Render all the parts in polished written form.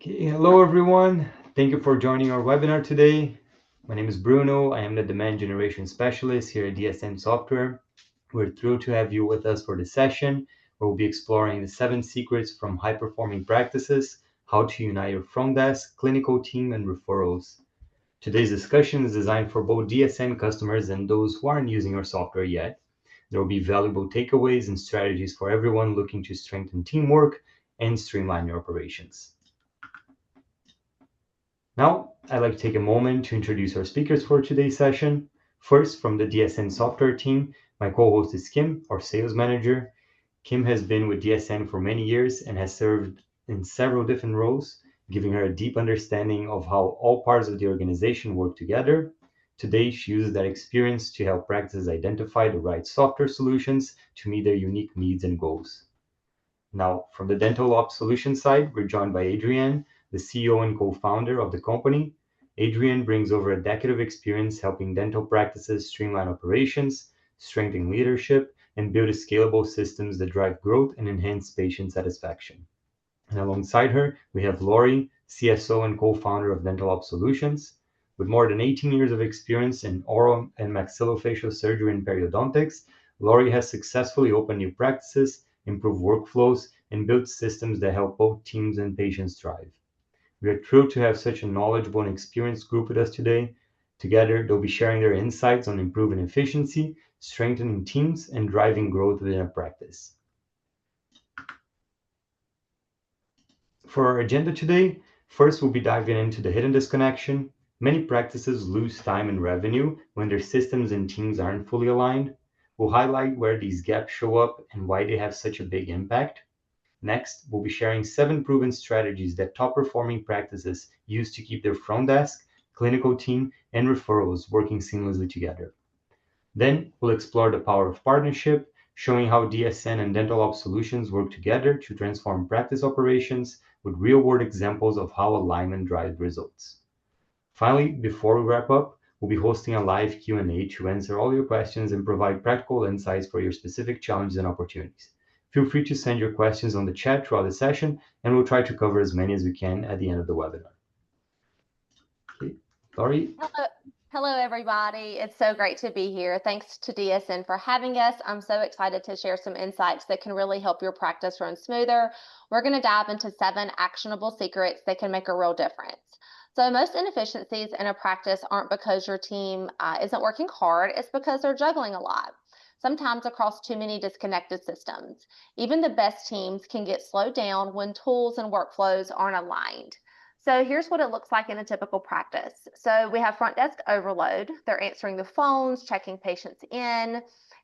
Okay, hello everyone. Thank you for joining our webinar today. My name is Bruno. I am the Demand Generation Specialist here at DSN Software. We're thrilled to have you with us for this session, where we'll be exploring the 7 secrets from high-performing practices, how to unite your front desk, clinical team, and referrals. Today's discussion is designed for both DSN customers and those who aren't using our software yet. There will be valuable takeaways and strategies for everyone looking to strengthen teamwork and streamline your operations. Now, I'd like to take a moment to introduce our speakers for today's session. First, from the DSN software team, my co-host is Kim, our sales manager. Kim has been with DSN for many years and has served in several different roles, giving her a deep understanding of how all parts of the organization work together. Today, she uses that experience to help practices identify the right software solutions to meet their unique needs and goals. Now, from the Dental Ops Solutions side, we're joined by Adrienne, the CEO and co-founder of the company. Adrienne brings over a decade of experience helping dental practices streamline operations, strengthen leadership, and build scalable systems that drive growth and enhance patient satisfaction. And alongside her, we have Lori, CSO and co-founder of Dental Ops Solutions. With more than 18 years of experience in oral and maxillofacial surgery and periodontics, Lori has successfully opened new practices, improved workflows, and built systems that help both teams and patients thrive. We are thrilled to have such a knowledgeable and experienced group with us today. Together, they'll be sharing their insights on improving efficiency, strengthening teams, and driving growth within a practice. For our agenda today, first we'll be diving into the hidden disconnection. Many practices lose time and revenue when their systems and teams aren't fully aligned. We'll highlight where these gaps show up and why they have such a big impact. Next, we'll be sharing 7 proven strategies that top performing practices use to keep their front desk, clinical team, and referrals working seamlessly together. Then, we'll explore the power of partnership, showing how DSN and Dental Ops Solutions work together to transform practice operations with real-world examples of how alignment drives results. Finally, before we wrap up, we'll be hosting a live Q&A to answer all your questions and provide practical insights for your specific challenges and opportunities. Feel free to send your questions on the chat throughout the session, and we'll try to cover as many as we can at the end of the webinar. Okay, Lori? Hello, everybody. It's so great to be here. Thanks to DSN for having us. I'm so excited to share some insights that can really help your practice run smoother. We're going to dive into 7 actionable secrets that can make a real difference. So most inefficiencies in a practice aren't because your team isn't working hard. It's because they're juggling a lot, sometimes across too many disconnected systems. Even the best teams can get slowed down when tools and workflows aren't aligned. So here's what it looks like in a typical practice. So we have front desk overload. They're answering the phones, checking patients in,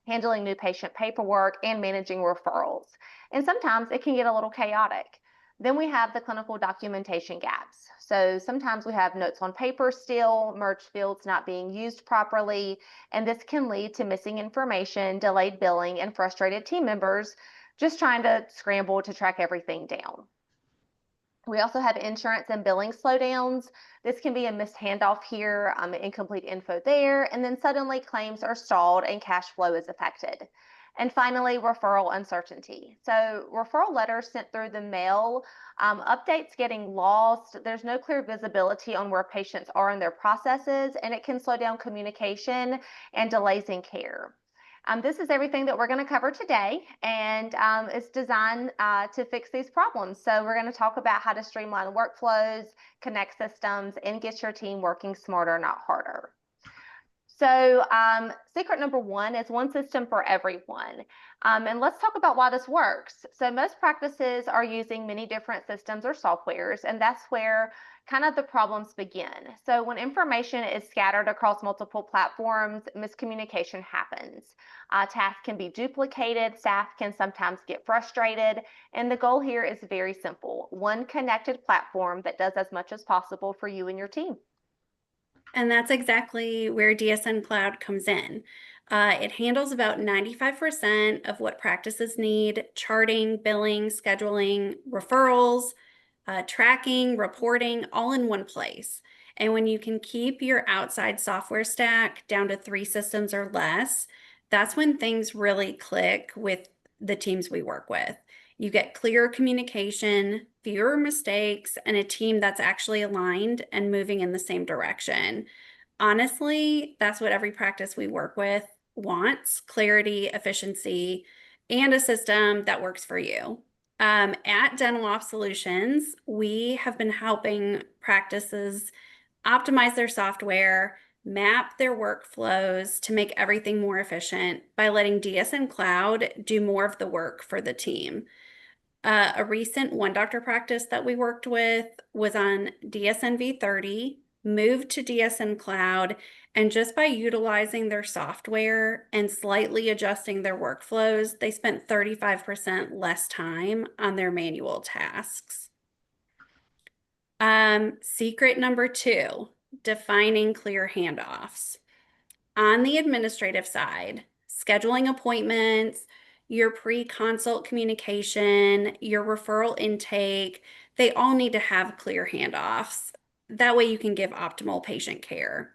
handling new patient paperwork, and managing referrals. And sometimes it can get a little chaotic. Then we have the clinical documentation gaps. So sometimes we have notes on paper still, merged fields not being used properly, and this can lead to missing information, delayed billing, and frustrated team members just trying to scramble to track everything down. We also have insurance and billing slowdowns. This can be a missed handoff here, incomplete info there, and then suddenly claims are stalled and cash flow is affected. And finally, referral uncertainty. So referral letters sent through the mail, updates getting lost. There's no clear visibility on where patients are in their processes, and it can slow down communication and delays in care. This is everything that we're going to cover today, and it's designed to fix these problems. So we're going to talk about how to streamline workflows, connect systems, and get your team working smarter, not harder. So secret number 1 is one system for everyone. And let's talk about why this works. So most practices are using many different systems or softwares, and that's where kind of the problems begin. So when information is scattered across multiple platforms, miscommunication happens. Tasks can be duplicated, staff can sometimes get frustrated, and the goal here is very simple. One connected platform that does as much as possible for you and your team. And that's exactly where DSN Cloud comes in. It handles about 95% of what practices need: charting, billing, scheduling, referrals, tracking, reporting, all in one place. And when you can keep your outside software stack down to 3 systems or less, that's when things really click with the teams we work with. You get clear communication, fewer mistakes, and a team that's actually aligned and moving in the same direction. Honestly, that's what every practice we work with wants: clarity, efficiency, and a system that works for you. At Dental Off Solutions, we have been helping practices optimize their software, map their workflows to make everything more efficient by letting DSN Cloud do more of the work for the team. A recent one doctor practice that we worked with was on DSN V30, moved to DSN Cloud, and just by utilizing their software and slightly adjusting their workflows, they spent 35% less time on their manual tasks. Secret number 2, defining clear handoffs. On the administrative side, scheduling appointments, your pre-consult communication, your referral intake, they all need to have clear handoffs. That way you can give optimal patient care.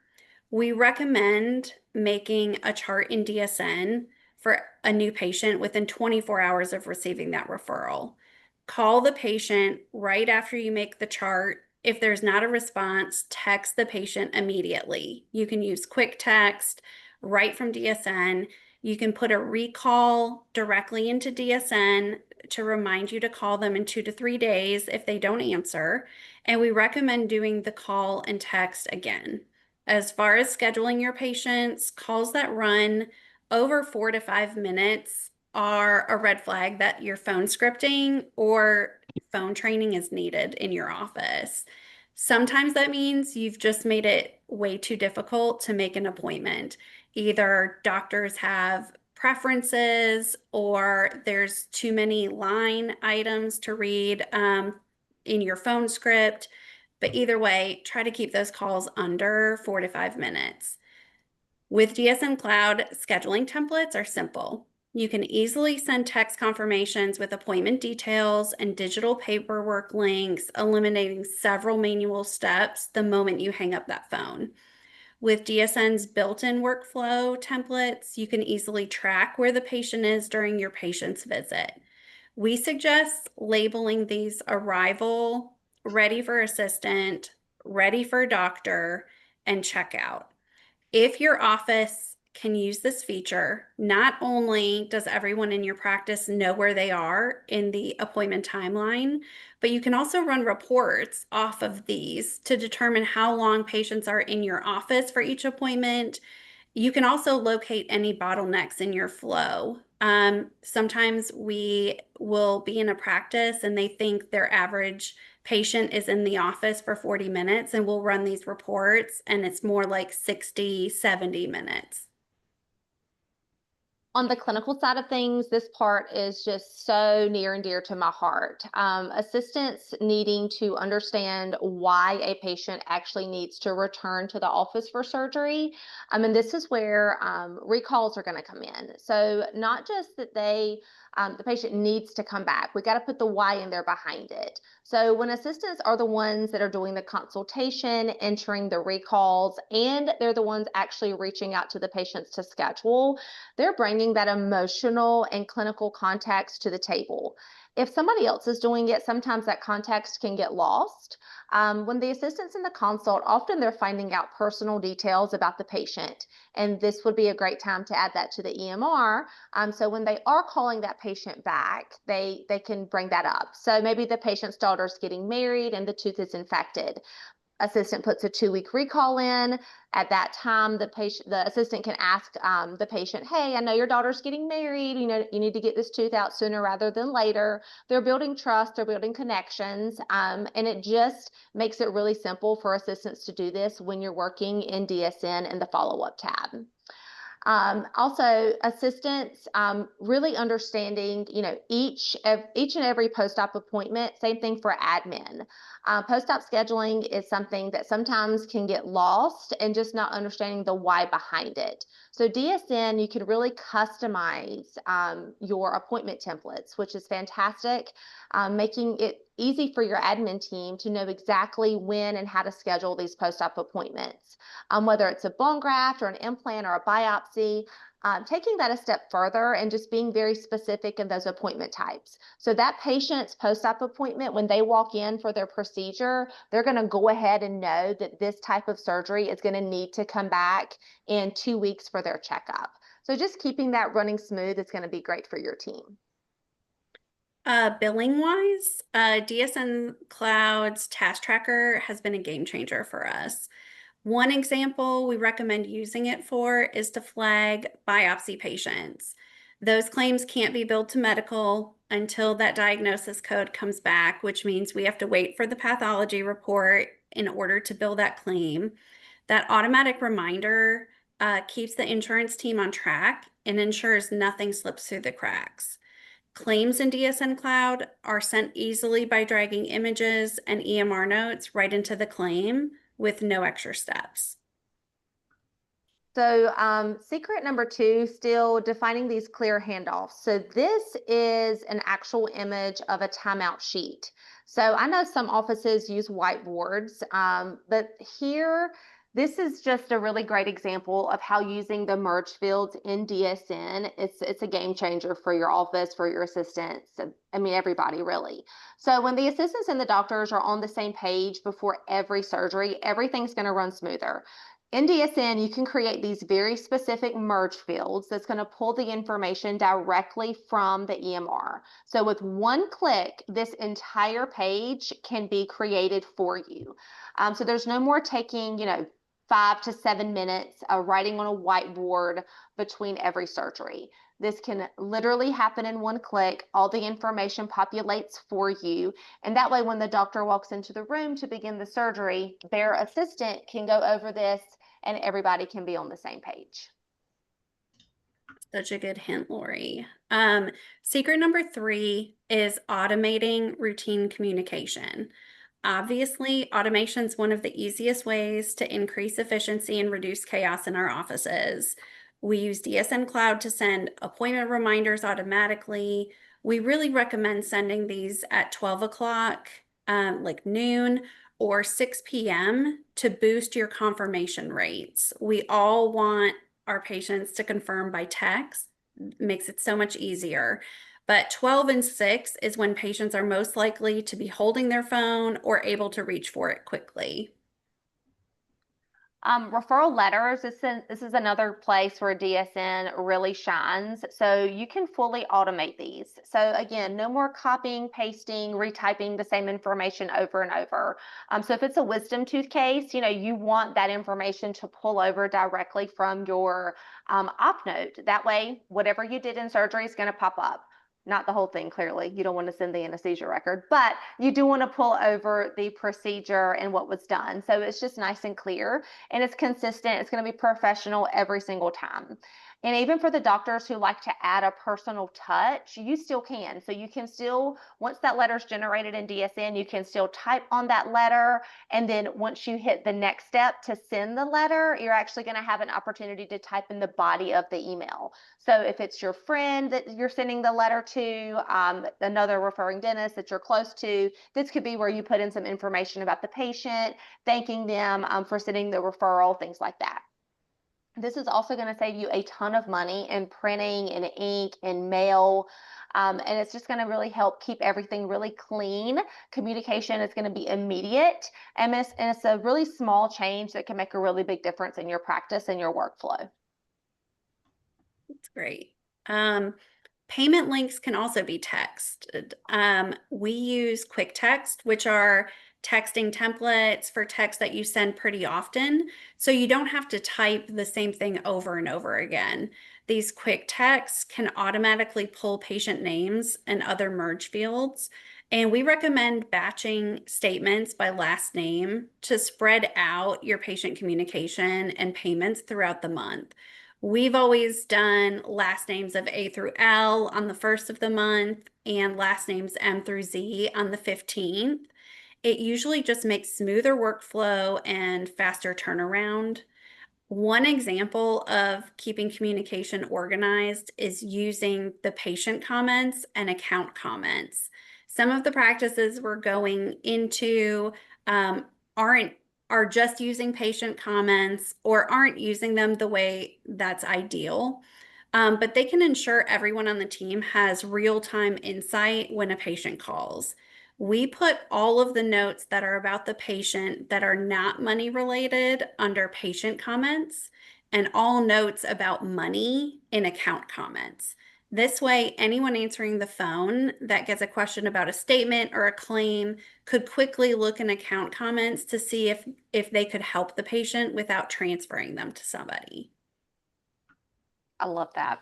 We recommend making a chart in DSN for a new patient within 24 hours of receiving that referral. Call the patient right after you make the chart. If there's not a response, text the patient immediately. You can use quick text right from DSN. You can put a recall directly into DSN to remind you to call them in 2 to 3 days if they don't answer. And we recommend doing the call and text again. As far as scheduling your patients, calls that run over 4 to 5 minutes are a red flag that your phone scripting or phone training is needed in your office. Sometimes that means you've just made it way too difficult to make an appointment. Either doctors have preferences or there's too many line items to read in your phone script. But either way, try to keep those calls under 4 to 5 minutes. With DSN Cloud, scheduling templates are simple. You can easily send text confirmations with appointment details and digital paperwork links, eliminating several manual steps the moment you hang up that phone. With DSN's built-in workflow templates, you can easily track where the patient is during your patient's visit. We suggest labeling these arrival, ready for assistant, ready for doctor, and checkout. If your office can use this feature, not only does everyone in your practice know where they are in the appointment timeline, but you can also run reports off of these to determine how long patients are in your office for each appointment. You can also locate any bottlenecks in your flow. Sometimes we will be in a practice and they think their average patient is in the office for 40 minutes, and we'll run these reports and it's more like 60, 70 minutes. On the clinical side of things, this part is just so near and dear to my heart. Assistants needing to understand why a patient actually needs to return to the office for surgery. And this is where recalls are going to come in. So not just that the patient needs to come back, we got to put the why in there behind it. So when assistants are the ones that are doing the consultation, entering the recalls, and they're the ones actually reaching out to the patients to schedule, they're bringing that emotional and clinical context to the table. If somebody else is doing it, sometimes that context can get lost. When the assistant's in the consult, often they're finding out personal details about the patient, and this would be a great time to add that to the EMR. So when they are calling that patient back, they can bring that up. So maybe the patient's daughter's getting married and the tooth is infected. Assistant puts a 2-week recall in. At that time, the assistant can ask the patient, hey, I know your daughter's getting married. You need to get this tooth out sooner rather than later. They're building trust, they're building connections, and it just makes it really simple for assistants to do this when you're working in DSN in the follow-up tab. Also, assistants really understanding, each and every post-op appointment. Same thing for admin. Post-op scheduling is something that sometimes can get lost and just not understanding the why behind it. So DSN, you can really customize your appointment templates, which is fantastic, making it easy for your admin team to know exactly when and how to schedule these post-op appointments. Whether it's a bone graft or an implant or a biopsy, Taking that a step further and just being very specific in those appointment types. So that patient's post-op appointment, when they walk in for their procedure, they're going to go ahead and know that this type of surgery is going to need to come back in 2 weeks for their checkup. So just keeping that running smooth is going to be great for your team. Billing wise, DSN Cloud's Task Tracker has been a game changer for us. One example we recommend using it for is to flag biopsy patients. Those claims can't be billed to medical until that diagnosis code comes back, which means we have to wait for the pathology report in order to bill that claim. That automatic reminder keeps the insurance team on track and ensures nothing slips through the cracks. Claims in DSN Cloud are sent easily by dragging images and EMR notes right into the claim with no extra steps. So secret number 2, still defining these clear handoffs. So this is an actual image of a timeout sheet. So I know some offices use whiteboards, but here, this is just a really great example of how using the merge fields in DSN, it's a game changer for your office, for your assistants, I mean, everybody really. So when the assistants and the doctors are on the same page before every surgery, everything's going to run smoother. In DSN, you can create these very specific merge fields that's going to pull the information directly from the EMR. So with one click, this entire page can be created for you. So there's no more taking, 5 to 7 minutes writing on a whiteboard between every surgery. This can literally happen in one click. All the information populates for you. And that way, when the doctor walks into the room to begin the surgery, their assistant can go over this and everybody can be on the same page. Such a good hint, Lori. Secret number 3 is automating routine communication. Obviously, automation is one of the easiest ways to increase efficiency and reduce chaos in our offices. We use DSN Cloud to send appointment reminders automatically. We really recommend sending these at 12 o'clock, like noon, or 6 p.m. to boost your confirmation rates. We all want our patients to confirm by text. It makes it so much easier. But 12 and 6 is when patients are most likely to be holding their phone or able to reach for it quickly. Referral letters, this is another place where DSN really shines. So you can fully automate these. So again, no more copying, pasting, retyping the same information over and over. So if it's a wisdom tooth case, you want that information to pull over directly from your op note. That way, whatever you did in surgery is going to pop up. Not the whole thing, clearly. You don't want to send the anesthesia record, but you do want to pull over the procedure and what was done. So it's just nice and clear and it's consistent. It's going to be professional every single time. And even for the doctors who like to add a personal touch, you still can. So you can still, once that letter is generated in DSN, you can still type on that letter. And then once you hit the next step to send the letter, you're actually going to have an opportunity to type in the body of the email. So if it's your friend that you're sending the letter to, another referring dentist that you're close to, this could be where you put in some information about the patient, thanking them for sending the referral, things like that. This is also going to save you a ton of money in printing and ink and mail. And it's just going to really help keep everything really clean. Communication is going to be immediate. And it's a really small change that can make a really big difference in your practice and your workflow. That's great. Payment links can also be texted. We use quick text, which are texting templates for text that you send pretty often. So you don't have to type the same thing over and over again. These quick texts can automatically pull patient names and other merge fields. And we recommend batching statements by last name to spread out your patient communication and payments throughout the month. We've always done last names of A through L on the 1st of the month and last names M through Z on the 15th. It usually just makes smoother workflow and faster turnaround. One example of keeping communication organized is using the patient comments and account comments. Some of the practices we're going into are just using patient comments or aren't using them the way that's ideal. But they can ensure everyone on the team has real-time insight when a patient calls. We put all of the notes that are about the patient that are not money related under patient comments, and all notes about money in account comments. This way, anyone answering the phone that gets a question about a statement or a claim could quickly look in account comments to see if they could help the patient without transferring them to somebody. I love that.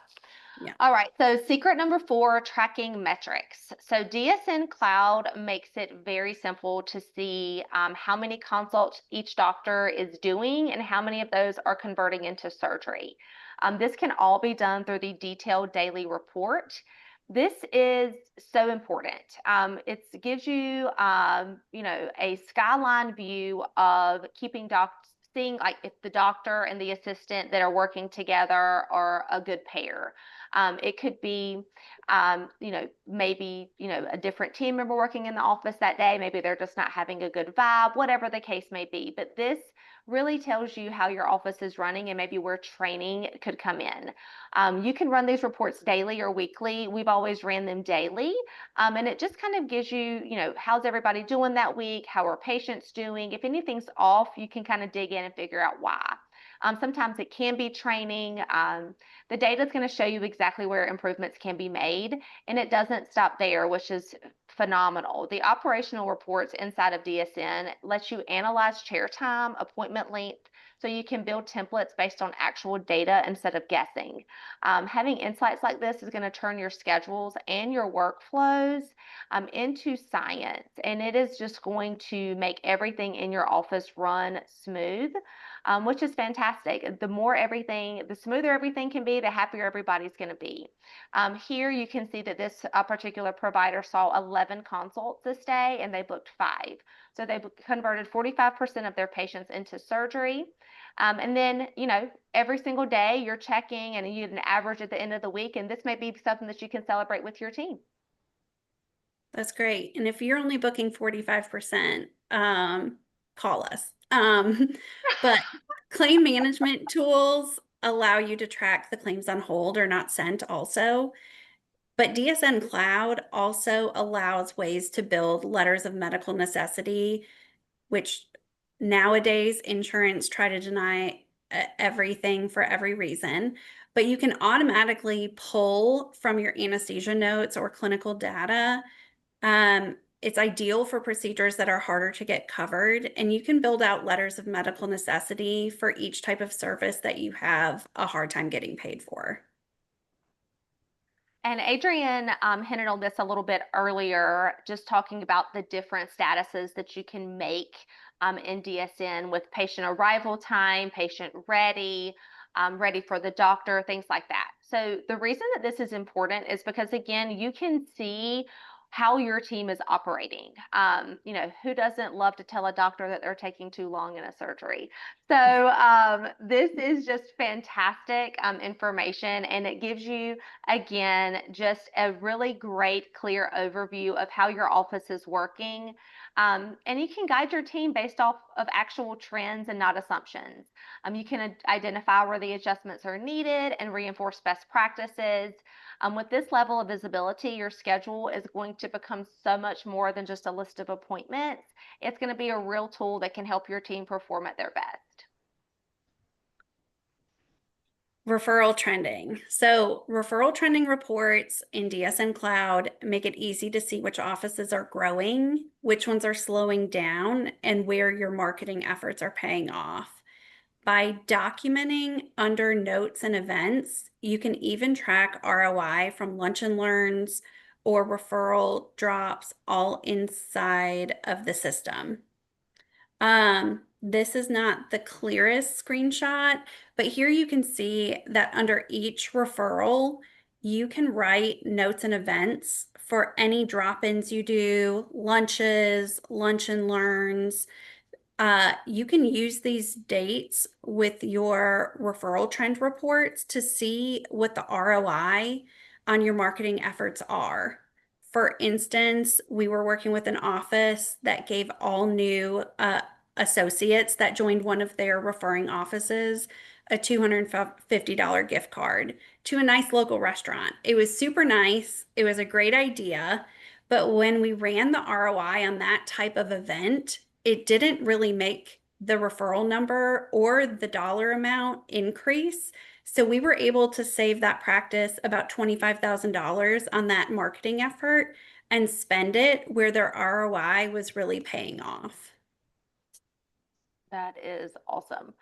Yeah. All right, so secret number 4, tracking metrics. So DSN Cloud makes it very simple to see how many consults each doctor is doing and how many of those are converting into surgery. This can all be done through the detailed daily report. This is so important. It gives you, a skyline view of keeping seeing like if the doctor and the assistant that are working together are a good pair. It could be, maybe, a different team member working in the office that day. Maybe they're just not having a good vibe, whatever the case may be. But this really tells you how your office is running and maybe where training could come in. You can run these reports daily or weekly. We've always ran them daily. And it just kind of gives you, how's everybody doing that week? How are patients doing? If anything's off, you can kind of dig in and figure out why. Sometimes it can be training. The data is going to show you exactly where improvements can be made, and it doesn't stop there, which is phenomenal. The operational reports inside of DSN lets you analyze chair time, appointment length, so you can build templates based on actual data instead of guessing. Having insights like this is going to turn your schedules and your workflows into science, and it is just going to make everything in your office run smooth. Which is fantastic. The smoother everything can be, the happier everybody's going to be. Here you can see that this particular provider saw 11 consults this day and they booked 5. So they converted 45% of their patients into surgery. And then, every single day you're checking and you get an average at the end of the week. And this may be something that you can celebrate with your team. That's great. And if you're only booking 45%, call us. But claim management tools allow you to track the claims on hold or not sent also. But DSN Cloud also allows ways to build letters of medical necessity, which nowadays insurance try to deny everything for every reason. But you can automatically pull from your anesthesia notes or clinical data. It's ideal for procedures that are harder to get covered, and you can build out letters of medical necessity for each type of service that you have a hard time getting paid for. And Adrienne hinted on this a little bit earlier, just talking about the different statuses that you can make in DSN with patient arrival time, patient ready, ready for the doctor, things like that. So the reason that this is important is because, again, you can see how your team is operating. Who doesn't love to tell a doctor that they're taking too long in a surgery? So this is just fantastic information, and it gives you, again, just a really great, clear overview of how your office is working. And you can guide your team based off of actual trends and not assumptions. You can identify where the adjustments are needed and reinforce best practices. With this level of visibility, your schedule is going to become so much more than just a list of appointments. It's going to be a real tool that can help your team perform at their best. Referral trending. So referral trending reports in DSN Cloud make it easy to see which offices are growing, which ones are slowing down, and where your marketing efforts are paying off. By documenting under notes and events, you can even track ROI from lunch and learns or referral drops all inside of the system. This is not the clearest screenshot, but here you can see that under each referral, you can write notes and events for any drop-ins you do, lunches, lunch and learns. You can use these dates with your referral trend reports to see what the ROI on your marketing efforts are. For instance, we were working with an office that gave all new associates that joined one of their referring offices a $250 gift card to a nice local restaurant. It was super nice. It was a great idea. But when we ran the ROI on that type of event, it didn't really make the referral number or the dollar amount increase. So we were able to save that practice about $25,000 on that marketing effort and spend it where their ROI was really paying off. That is awesome.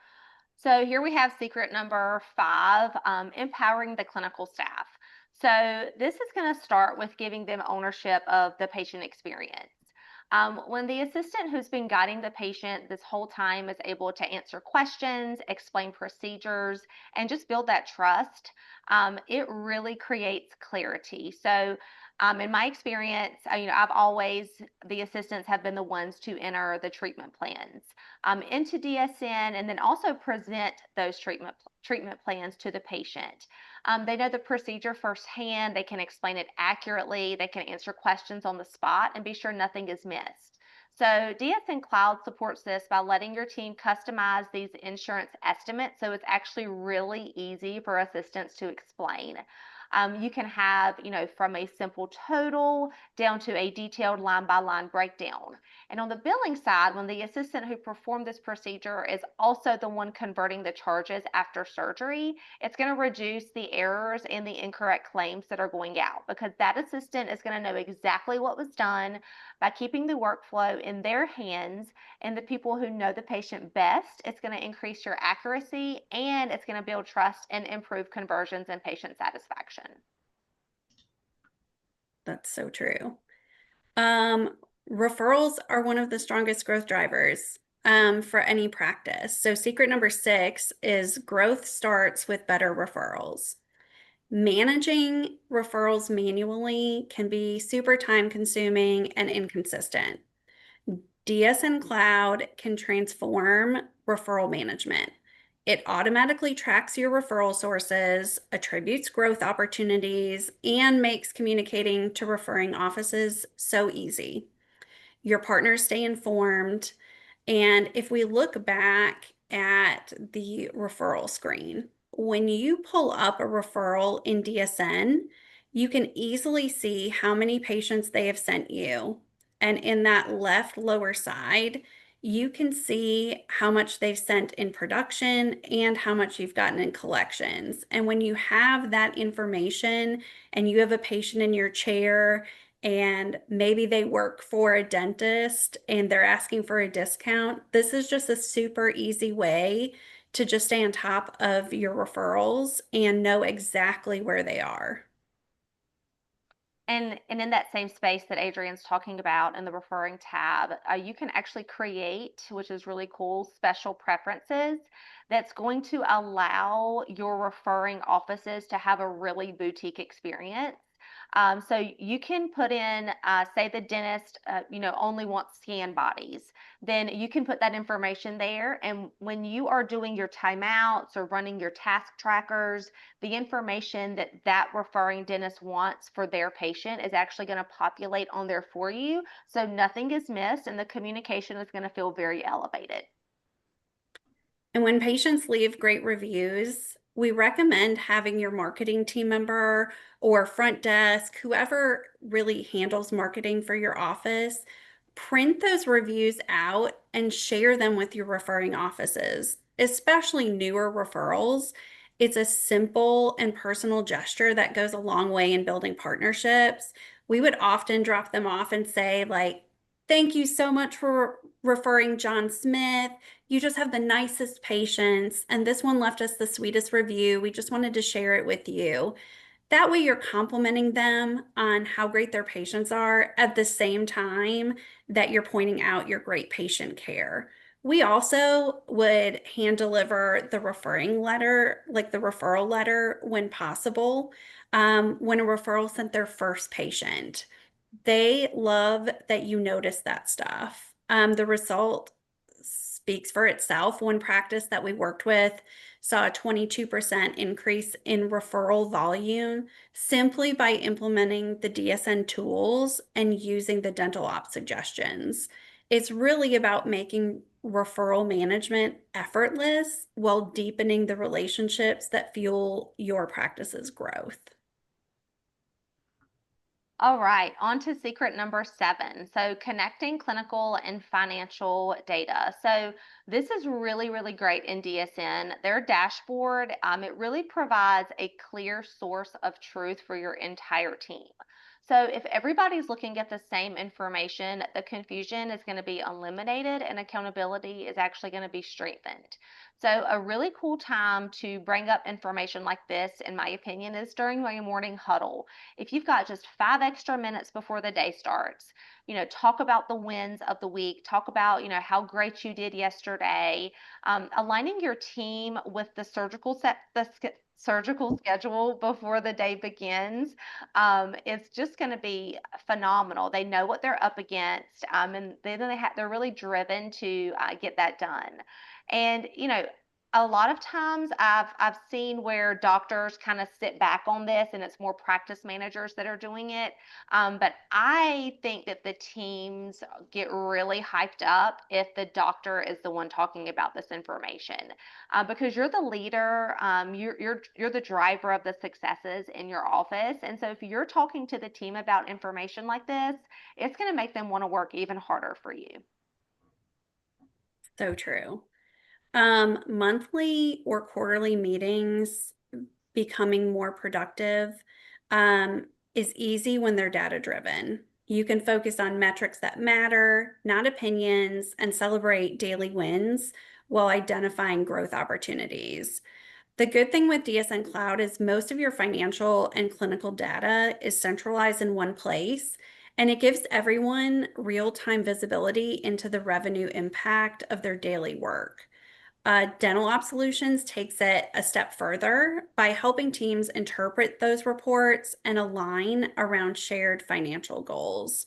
So here we have secret number 5, empowering the clinical staff. So this is going to start with giving them ownership of the patient experience. When the assistant who's been guiding the patient this whole time is able to answer questions, explain procedures, and just build that trust, it really creates clarity. So in my experience, I've always, the assistants have been the ones to enter the treatment plans into DSN and then also present those treatment plans to the patient. They know the procedure firsthand, they can explain it accurately, they can answer questions on the spot and be sure nothing is missed. So DSN Cloud supports this by letting your team customize these insurance estimates so it's actually really easy for assistants to explain. You can have, from a simple total down to a detailed line-by-line breakdown. And on the billing side, when the assistant who performed this procedure is also the one converting the charges after surgery, it's going to reduce the errors and the incorrect claims that are going out because that assistant is going to know exactly what was done by keeping the workflow in their hands and the people who know the patient best. It's going to increase your accuracy and it's going to build trust and improve conversions and patient satisfaction. That's so true. Referrals are one of the strongest growth drivers for any practice. So secret number 6 is growth starts with better referrals. Managing referrals manually can be super time consuming and inconsistent. DSN Cloud can transform referral management. It automatically tracks your referral sources, attributes growth opportunities, and makes communicating to referring offices so easy. Your partners stay informed. And if we look back at the referral screen, when you pull up a referral in DSN, you can easily see how many patients they have sent you. And in that left lower side, you can see how much they've sent in production and how much you've gotten in collections. And when you have that information and you have a patient in your chair and maybe they work for a dentist and they're asking for a discount, this is just a super easy way to just stay on top of your referrals and know exactly where they are. And in that same space that Adrian's talking about in the referring tab, you can actually create, which is really cool, special preferences that's going to allow your referring offices to have a really boutique experience. So you can put in, say the dentist, only wants scan bodies. Then you can put that information there. And when you are doing your timeouts or running your task trackers, the information that that referring dentist wants for their patient is actually going to populate on there for you. So nothing is missed and the communication is going to feel very elevated. And when patients leave great reviews, we recommend having your marketing team member or front desk, whoever really handles marketing for your office, print those reviews out and share them with your referring offices, especially newer referrals. It's a simple and personal gesture that goes a long way in building partnerships. We would often drop them off and say, like, thank you so much for referring John Smith. You just have the nicest patients, and this one left us the sweetest review. We just wanted to share it with you. That way you're complimenting them on how great their patients are at the same time that you're pointing out your great patient care. We also would hand deliver the referring letter, like the referral letter when possible, when a referral sent their first patient. They love that you notice that stuff. The result speaks for itself. One practice that we worked with saw a 22% increase in referral volume simply by implementing the DSN tools and using the dental op suggestions. It's really about making referral management effortless while deepening the relationships that fuel your practice's growth. All right, on to secret number 7. So connecting clinical and financial data. So this is really, really great in DSN. Their dashboard, it really provides a clear source of truth for your entire team. So if everybody's looking at the same information, the confusion is going to be eliminated and accountability is actually going to be strengthened. So a really cool time to bring up information like this, in my opinion, is during my morning huddle. If you've got just 5 extra minutes before the day starts, talk about the wins of the week, talk about, how great you did yesterday, aligning your team with the surgical schedule before the day begins. It's just going to be phenomenal. They know what they're up against, and they're really driven to get that done. And a lot of times I've seen where doctors kind of sit back on this and it's more practice managers that are doing it. But I think that the teams get really hyped up if the doctor is the one talking about this information, because you're the leader, you're the driver of the successes in your office. And so if you're talking to the team about information like this, it's going to make them want to work even harder for you. So true. Monthly or quarterly meetings becoming more productive is easy when they're data driven. You can focus on metrics that matter, not opinions, and celebrate daily wins while identifying growth opportunities. The good thing with DSN Cloud is most of your financial and clinical data is centralized in one place, and it gives everyone real-time visibility into the revenue impact of their daily work. Dental Op Solutions takes it a step further by helping teams interpret those reports and align around shared financial goals.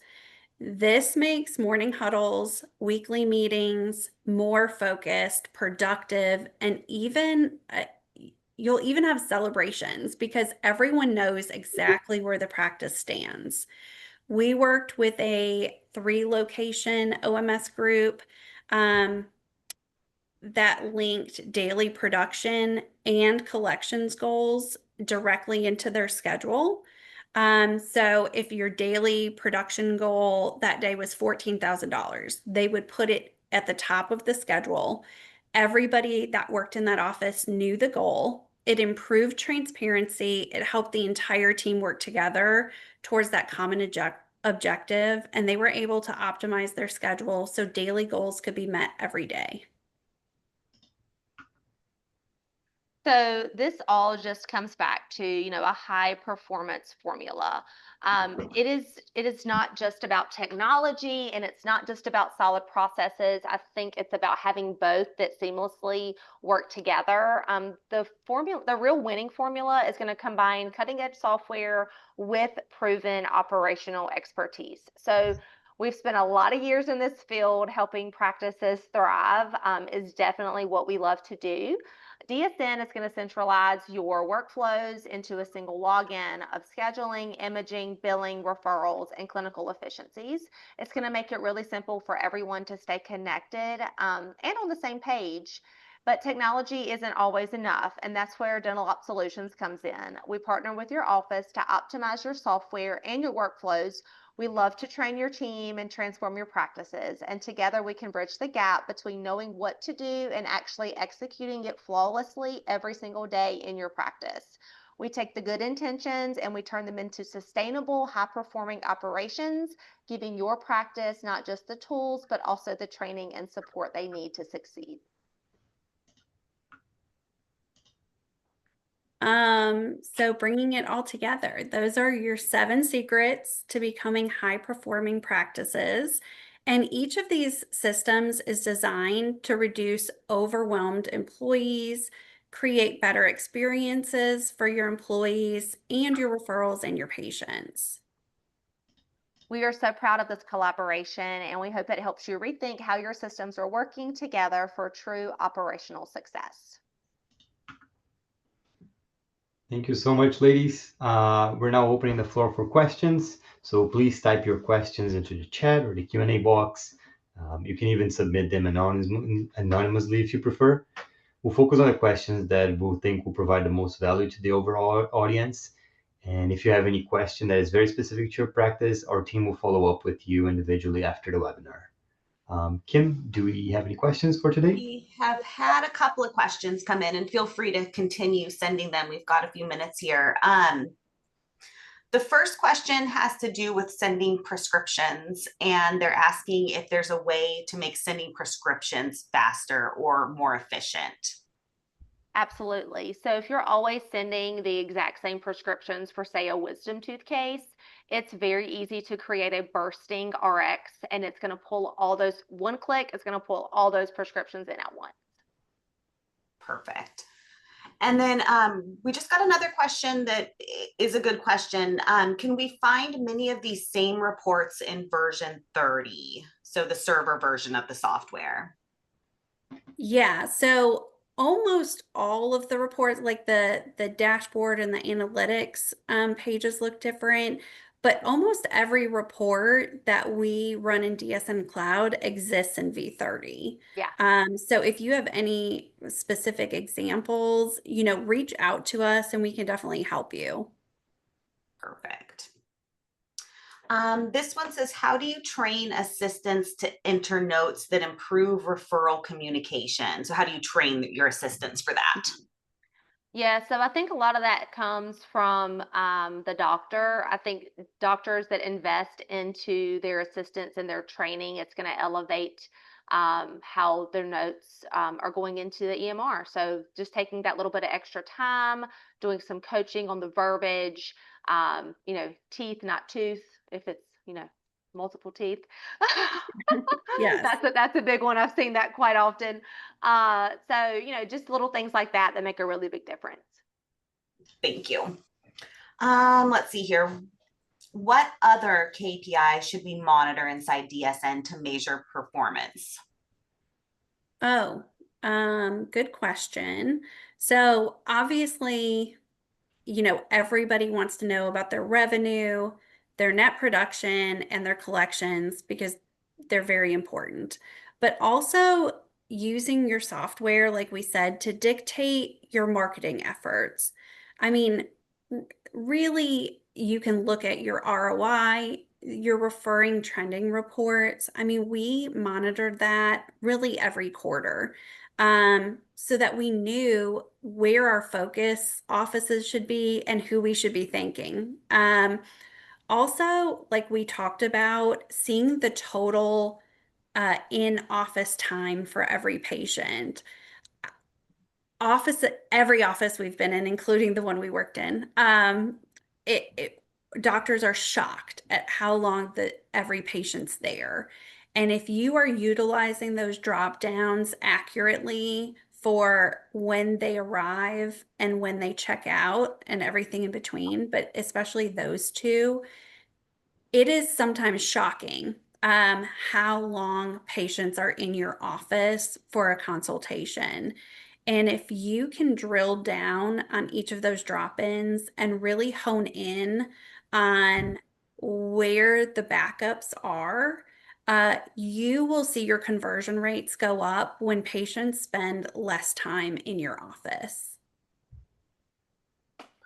This makes morning huddles, weekly meetings more focused, productive, and you'll even have celebrations because everyone knows exactly where the practice stands. We worked with a 3-location OMS group that linked daily production and collections goals directly into their schedule. So if your daily production goal that day was $14,000, they would put it at the top of the schedule. Everybody that worked in that office knew the goal. It improved transparency. It helped the entire team work together towards that common objective, and they were able to optimize their schedule so daily goals could be met every day. So this all just comes back to, a high performance formula. It is not just about technology and it's not just about solid processes. I think it's about having both that seamlessly work together. The real winning formula is going to combine cutting edge software with proven operational expertise. So we've spent a lot of years in this field helping practices thrive, is definitely what we love to do. DSN is going to centralize your workflows into a single login of scheduling, imaging, billing, referrals, and clinical efficiencies. It's going to make it really simple for everyone to stay connected and on the same page. But technology isn't always enough, and that's where Dental Op Solutions comes in. We partner with your office to optimize your software and your workflows. We love to train your team and transform your practices, and together we can bridge the gap between knowing what to do and actually executing it flawlessly every single day in your practice. We take the good intentions and we turn them into sustainable, high-performing operations, giving your practice not just the tools, but also the training and support they need to succeed. So bringing it all together, those are your 7 secrets to becoming high-performing practices. And each of these systems is designed to reduce overwhelmed employees, create better experiences for your employees and your referrals and your patients. We are so proud of this collaboration, and we hope it helps you rethink how your systems are working together for true operational success. Thank you so much, ladies. We're now opening the floor for questions. So please type your questions into the chat or the Q&A box. You can even submit them anonymously if you prefer. We'll focus on the questions that we'll think will provide the most value to the overall audience. And if you have any question that is very specific to your practice, our team will follow up with you individually after the webinar. Kim, do we have any questions for today? We have had a couple of questions come in, and feel free to continue sending them. We've got a few minutes here. The first question has to do with sending prescriptions, and they're asking if there's a way to make sending prescriptions faster or more efficient. Absolutely. So if you're always sending the exact same prescriptions for, say, a wisdom tooth case, it's very easy to create a bursting RX, and it's going to pull all those, one click, it's going to pull all those prescriptions in at once. Perfect. And then we just got another question that is a good question. Can we find many of these same reports in version 30? So the server version of the software. Yeah, so almost all of the reports, like the dashboard and the analytics pages look different, but almost every report that we run in DSN Cloud exists in V30. Yeah. So if you have any specific examples, reach out to us and we can definitely help you. Perfect. This one says, how do you train assistants to enter notes that improve referral communication? So how do you train your assistants for that? Yeah, so I think a lot of that comes from the doctor. I think doctors that invest into their assistants and their training, it's going to elevate how their notes are going into the EMR. So just taking that little bit of extra time, doing some coaching on the verbiage, teeth, not tooth, if it's, multiple teeth. Yes. That's a big one. I've seen that quite often. So, just little things like that make a really big difference. Thank you. Let's see here. What other KPI should we monitor inside DSN to measure performance? Oh, good question. So obviously, everybody wants to know about their revenue, their net production, and their collections because they're very important. But also using your software, like we said, to dictate your marketing efforts. I mean, really, you can look at your ROI, your referring trending reports. I mean, we monitored that really every quarter so that we knew where our focus offices should be and who we should be thanking. Also, like we talked about, seeing the total in-office time for every patient. Every office we've been in, including the one we worked in, doctors are shocked at how long every patient's there. And if you are utilizing those drop downs accurately for when they arrive and when they check out and everything in between, but especially those two, it is sometimes shocking how long patients are in your office for a consultation. And if you can drill down on each of those drop-ins and really hone in on where the backups are, you will see your conversion rates go up when patients spend less time in your office.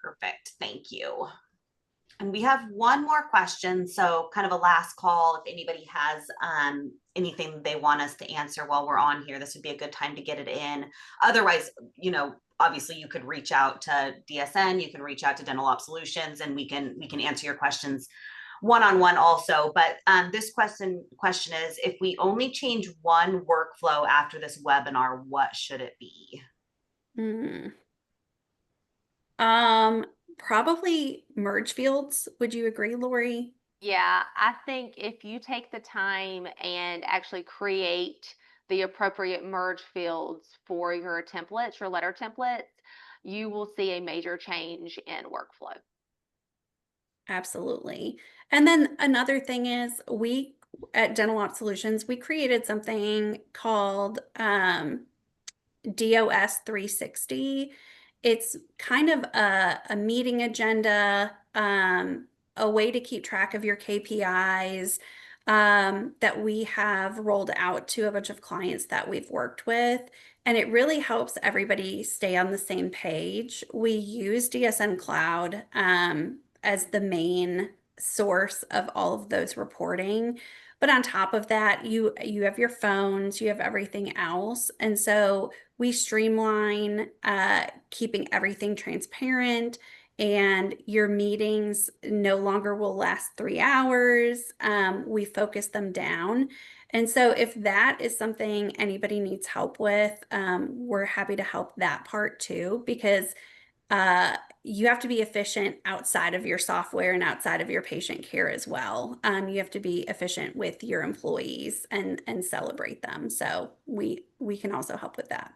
Perfect. Thank you. And we have one more question. So kind of a last call. If anybody has anything they want us to answer while we're on here, this would be a good time to get it in. Otherwise, obviously you could reach out to DSN, you can reach out to Dental Op Solutions, and we can answer your questions one-on-one also. But this question is, if we only change one workflow after this webinar, what should it be? Probably merge fields. Would you agree, Lori? Yeah, I think if you take the time and actually create the appropriate merge fields for your templates, your letter templates, you will see a major change in workflow. Absolutely. And then another thing is we at Dental Op Solutions, we created something called DOS 360. It's kind of a meeting agenda, a way to keep track of your KPIs, that we have rolled out to a bunch of clients that we've worked with. And it really helps everybody stay on the same page. We use DSN Cloud as the main source of all of those reporting. But on top of that, you have your phones, you have everything else. And so we streamline keeping everything transparent, and your meetings no longer will last 3 hours. We focus them down. And so if that is something anybody needs help with, we're happy to help that part too, because you have to be efficient outside of your software and outside of your patient care as well. You have to be efficient with your employees and celebrate them. So we can also help with that.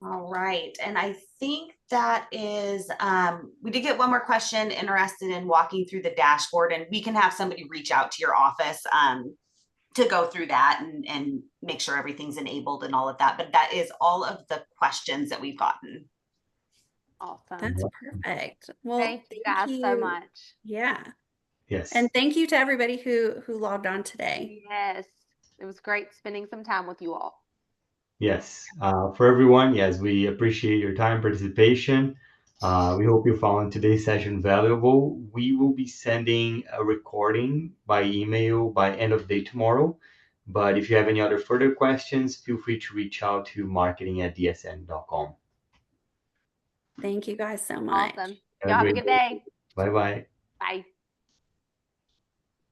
All right, and I think that is, we did get one more question interested in walking through the dashboard, and we can have somebody reach out to your office to go through that and make sure everything's enabled and all of that. But that is all of the questions that we've gotten. Awesome. That's perfect. Well, Thank you guys so much. Yeah. Yes. And thank you to everybody who logged on today. Yes, it was great spending some time with you all. Yes. For everyone, yes, we appreciate your time participation. We hope you found today's session valuable. We will be sending a recording by email by end of day tomorrow. But if you have any other further questions, feel free to reach out to marketing@dsn.com. Thank you guys so much. Awesome. Y'all have a good day. Bye-bye. Bye.